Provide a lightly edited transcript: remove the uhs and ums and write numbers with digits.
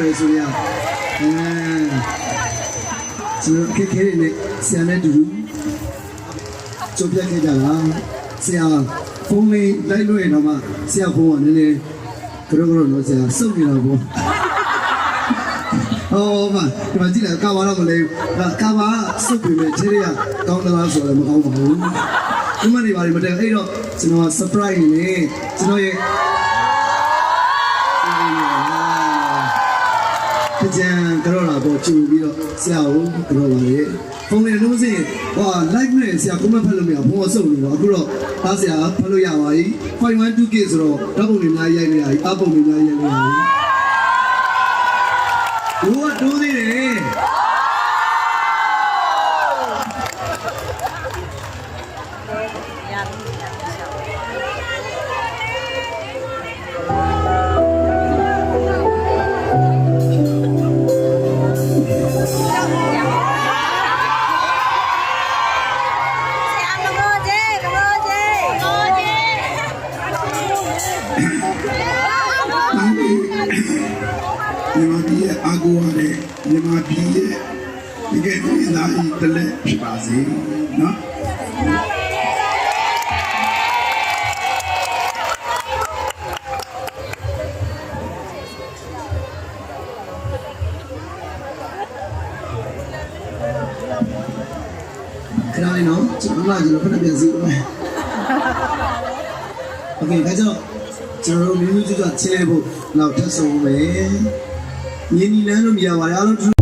တယ်ဆိုရကျွန်တော်ခေခေနဲ့ဆရာနဲ့တူကြိုးပြခဲ့ကြလားဆရာဖုန်းလေးလိုက်လို့ရတော့မှဆရာဖုန်းကနည်းနည်းကြောတော့ဆရာစုပ်နေတာပေါ့ဟောမဒီမှာကြည့်လိုက်ကာဘာတော့မလဲကာဘာစုပ်ပြီးမဲ့ခြေရကောင်းသလားဆိုတော့မကောင်းပါဘူးဒီမှာနေပါလိမ့်မတဲ့အဲ့တော့ကျွန်တော် surprise နေကျွန်တော်ရဲ့ကြံကြောလာပေါ့ကျူပြီးတော့ဆရာကိုကြောပါလေဖုန်းလေးလုံးစင်ဟော live နဲ့ဆရာကွန်မန့်ဖတ်လို့မရဘုံအစုံနေတော့အခုတော့သားဆရာဖတ်လို့ရပါပြီ 512K ဆိုတော့ဓာတ်ပုံတွေများရိုက်နေရပြီအပုံတွေများရိုက်နေရပြီတို့ကတိုးသေးတယ်အာကိုရတဲ့မြန်မာပြည်ရဲ့တကယ်ကိုအသားကြီးတလက်ဖြစ်ပါစေနော်ခဏလေးနော်ကျွန်တော်ဖတ်ပြန်စီဦးမယ်โอเคဒါကြောင့်ကျွန်တော်တို့မျိုးစုကချင်းလဲဖို့နောက်ထပ်ဆုံးမယ်မြင်းနီလန်းလို့မြင်ရပါတယ်အားလုံး